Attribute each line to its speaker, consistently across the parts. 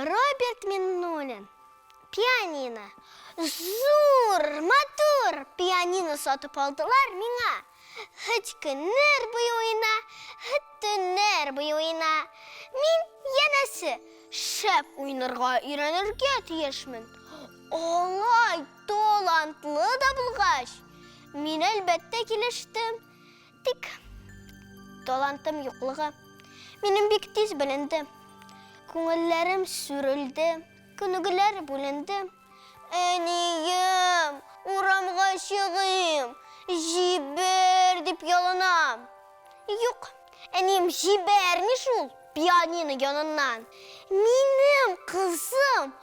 Speaker 1: Роберт Миннулин. Пианино. Зур, матур пианино сатып алдылар миңа. Хыт көннәр буе уйна, хыт төннәр буе уйна. Мин янәсе шәп уйнарга өйрәнергә тиешмен. Алай талантлы да булгач, мин әлбәттә килештем. Тик талантым юклыгы минем бик тиз беленде. Күңелләрем сүрелде, күнегеләр бүленде. Әнием, урамга чыгыйм, җибәр дип ялынам. Юк, әнием җибәрми шул пианино яныннан. Минем кызым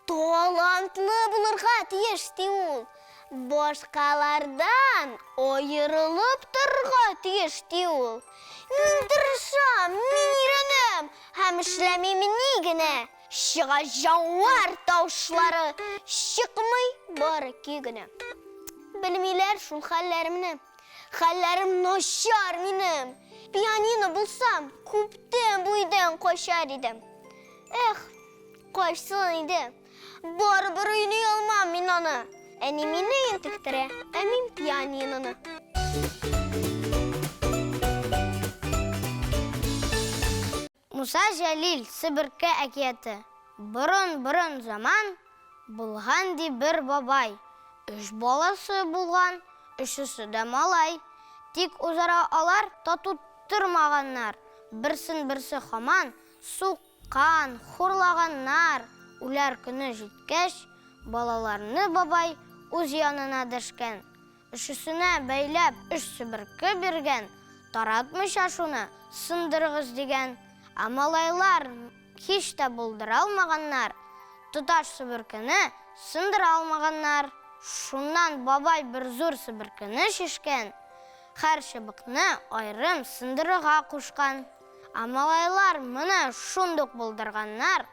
Speaker 1: талантлы булырга тиеш ди ул. Башкалардан аерылып торырга тиеш ди ул. Мин тырышам, мин өйрәнәм, һәм эшләмим ни генә. Чыга җавар тавышлары, чыкмый бары ки генә. Белмиләр шул хәлләремне. Хәлләрем начар минем. Пианино булсам, күптән буйдан качар идем. Эх, кайсын иде. Барыбер уйный алмам мин аны. Әни мине интектерә, ә мин пианиноны. Муса Җәлил Себерке әкияте. Борын заман булган ди бер бабай. 3 баласы булган, 3-се дә малай. Тик үзара алар тату тормаганнар. Берсен-берсе хаман суккан, хурлаганнар. Үләр көне җиткәч, балаларны бабай үз янына дәшкән. 3-сенә бәйләп 3 себерке биргән. Таратмыйча шуны сындырыгыз дигән. Ә малайлар һич тә булдыра алмаганнар. Туташ себеркене сындыра алмаганнар. Шуннан бабай бер зур себеркене шишкән. Һәр чыбыкны айрым сындырыга кушкан. Ә малайлар моны шундук булдырганнар.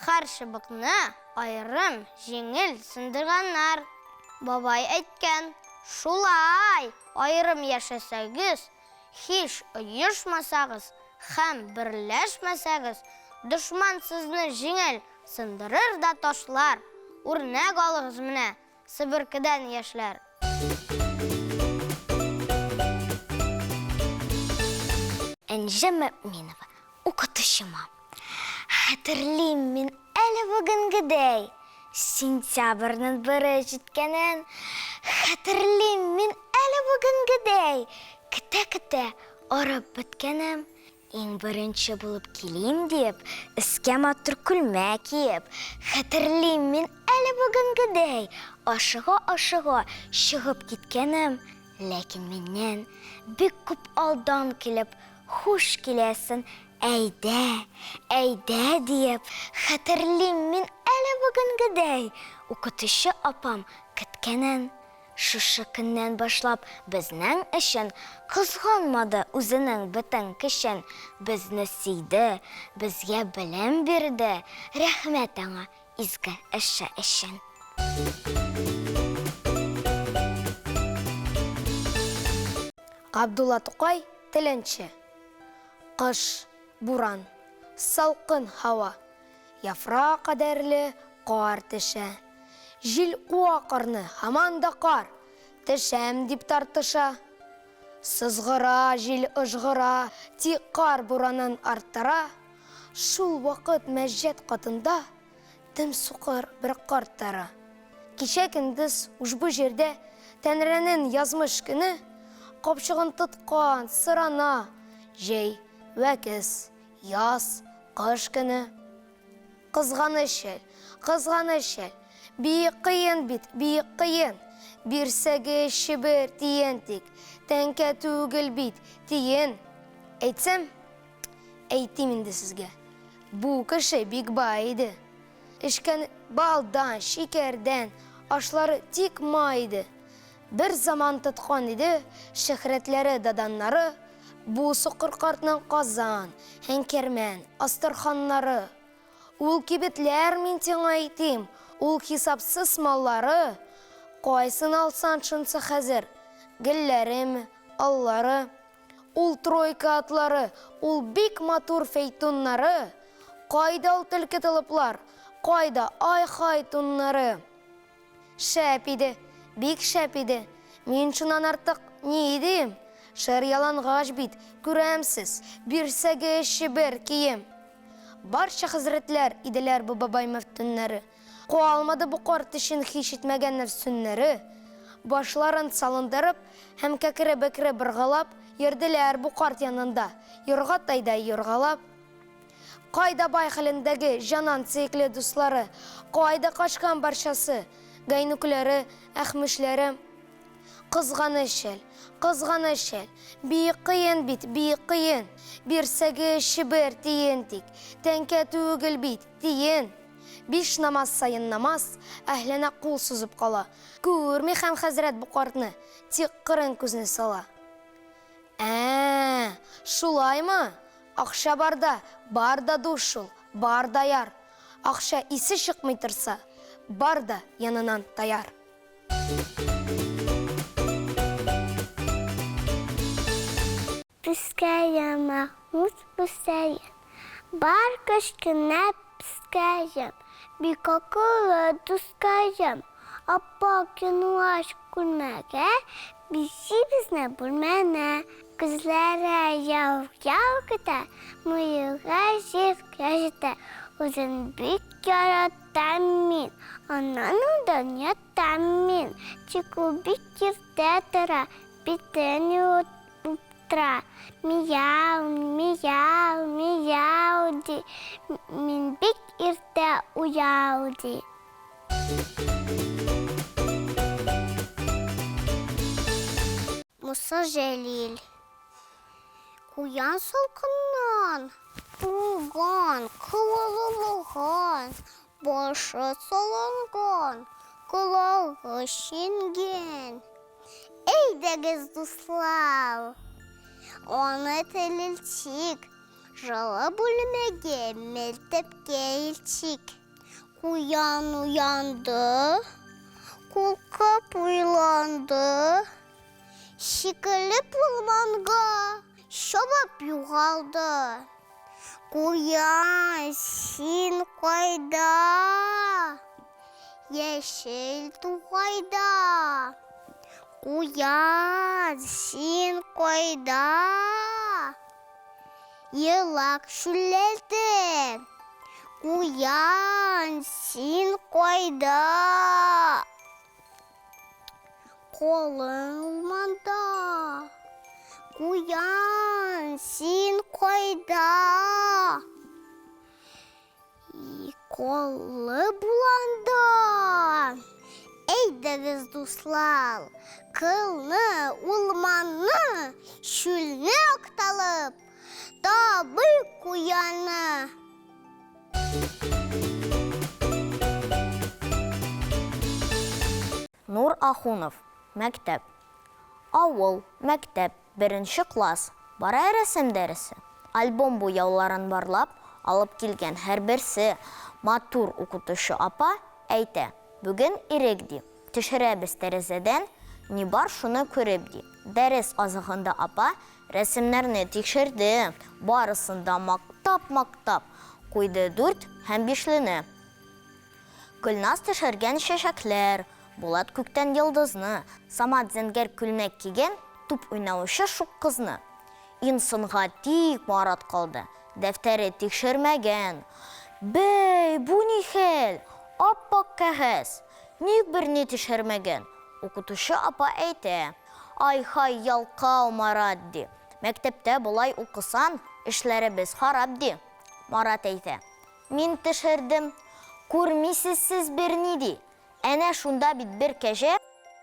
Speaker 1: Һәр чыбыкны айрым җиңел сындырганнар. Бабай әйткән: "Шулай, айрым яшәсәгез, һич оешмасагыз һәм берләшмәсәгез, дошман сезне җиңел сындырыр да ташлар. Үрнәк алыгыз менә себеркедән яшьләр." Әнҗәм Мөэминова, укытучыма. Хәтерлим мин әле бүгенгедәй, сентябрьнең 1-е җиткәнен. Хәтерлим мин әле бүгенгедәй, көтә-көтә арып беткәнем. Иң беренче булып килим дип, искә матур күлмәк киеп. Хәтерлим мин әле бүгенгедәй, ашыга-ашыга чыгып киткәнем. Ләкин миннән бик күп алдан килеп, хуш киләсен, әйдә, әйдә диеп. Хәтерлим мин әле бүгенгедәй, укытучы апам көткәнен. Шушы көннән башлап безнең өчен кызганмады үзенең бөтен көчен. Безне сөйде, безгә белем бирде. Рәхмәт аңа изге эше өчен. Габдулла Тукай теленче. Кыш, буран, салкын һава, яфрак кадәрле кар төшә. Җил куа карны, һаман да кар, төшәм дип тартыша. Сызгыра, җил ыжгыра, тик кар буранын арттыра. Шул вакыт мәҗәт катында тем сукыр бер карттара. Кичә көндез ушбу җирдә Тәңренең язмыш көне капчыгын тоткан сырана. Җәй, вәкес, яз, кыш көне. Кызганыч, бик кыен бит, бик кыен. Бирсәге шибер тиен тик, тәңкә түгел бит, тиен. Әйтсәм, әйтим инде сезгә. Бу кеше бик бай иде. Эшкән балдан, шикәрдән, ашлары тик май иде. Бер заман тоткан иде шөһрәтләре даданнары. Бу сукыр картның Казан, Хәңкәрмән, Астарханнары. Ул кибетләр мин сиңа әйтим, ул хисапсыз маллары. Кайсын алсан шунсы хәзер, гелләреме, аллары. Ул тройка атлары, ул бик матур фейтуннары. Кайда ул төлке тылыплар? Кайда ай-хай туннары? Шәп иде, бик шәп иде. Мин шунан артык не идем? Шәр яланғаш бит, күрәмсез, бирсәге шибер кием. Барча хәзрәтләр иделәр бу бабай мәфтүннәре. Куалмады бу карт өчен һич итмәгән нәфсүннәре. Башларын салындырып, һәм кәкере-бәкере быргалап, йөрделәр бу карт янында, юргатайда юргалап. Кайда бай хәлендәге җанан сөекле дуслары, кайда качкан барчасы, гайнукләре, әхмешләре. Кызганыш шәл, бик кыен бит, бик кыен. Бирсәге шибер тиен тик, тәңкә түгел бит, тиен. 5 намаз сайын намаз, әһленә кул сузып кала. Күрми һәм хәзрәт бу картны, тик кырын күзне сала. Шулаймы? Акча барда, барда душ шул, барда яр. Акча исе чыкмый торса, барда янынан таяр.
Speaker 2: Пускаем, Махмуд, пускаем. Бар кышкына пускаем. Бик акыллы дускаем. Апа кинуаш күрмәгә, бишибезне бүлмәнә. Күзләре яу-яу көтә, мыйыга җиргә җитә. Үзен бик яратам мин, аннан удан ятам мин. Тик ул бик иртә тора, битен юып тора. Мияу, мияу, мияу ди, мин бик иртә уяу ди. Муса Җәлил. Куян салкыннан, туган, кылылыган, башы салынган, кылыгы шинген. Әйдәгез, дуслар, аны телелчик, жылы бүлмәгә мәктәпкә илчик. Куян уянды, куркып уйланды, шикелеп урманга чабып югалды. Куян, син кайда? Яшел тугайда. Куян, син кайда? Елак шүлләлде. Куян, син кайда? Колың урманда. Куян, син кайда? Колы буланда. Әйдәгез, дуслар, кылны, урманны, шүлне акталып, табый куянны.
Speaker 3: Нур Ахунов, мәктәп. Авыл, мәктәп, 1-нче класс. Бара рәсем дәресе. Альбом буяуларын барлап, алып килгән һәрберсе матур укытучы апа әйтә. Бүген ирек ди. Төшерәбез тәрәзәдән, ни бар шуны күреп ди. Дәрес азыгында апа рәсемнәрне тикшерде. Барысында мактап куйды 4 һәм 5-лене. Гөлназ төшергән чәчәкләр, Булат күктән йылдызны, Самат зәңгәр күлмәк кигән туп уйнаучы шук кызны. Инсынга тик Марат калды, дәфтәре тикшермәгән. Бәй, бу ни хәл? Аппак кәгазь, ник берни тикшермәгән? Укытучы апа әйтә. Ай-хай ялкау Марат ди. Мәктәптә булай укысан, эшләребез харап ди. Марат әйтә. Мин тикшердем, күрмисез сез берни ди. Әнә шунда бит бер кәҗә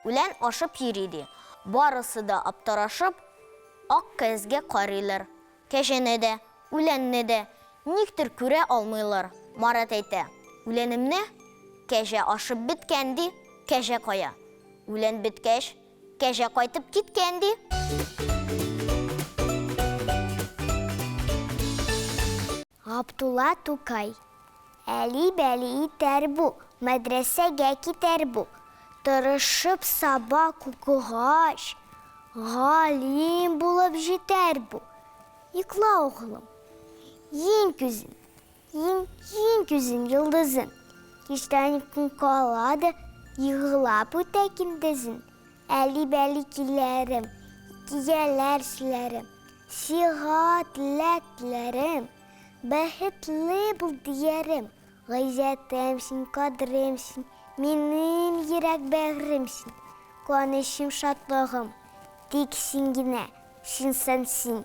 Speaker 3: үлән ашып йөри. Барысы да аптырашып, ак кәгазьгә карыйлар. Кәҗәне дә, үләнне дә никтер күрә алмыйлар. Марат әйтә. Үләнемне кәҗә ашып биткән ди, кәҗә кая. Үлән биткәч, кәҗә кайтып киткән ди.
Speaker 2: Абдулла Тукай. Әли-бәли итәр бу, мәдрәсәгә китәр бу. Тырышып сабак укыгач, галим булып җитәр бу. Йокла, угылым, ен күзен, ең күзін йылдызын. Кештен күн қалады, йығылап өте күндізін. Әлі-бәлі келерім, киелер сілерім, сиға тіләклерім, бәхетлі бұл диерім. Ғайзетімсін, қадірімсін, менің ерек бәғірімсін. Қуанышым, шатлығым, тек сен гіне, сен сенсің.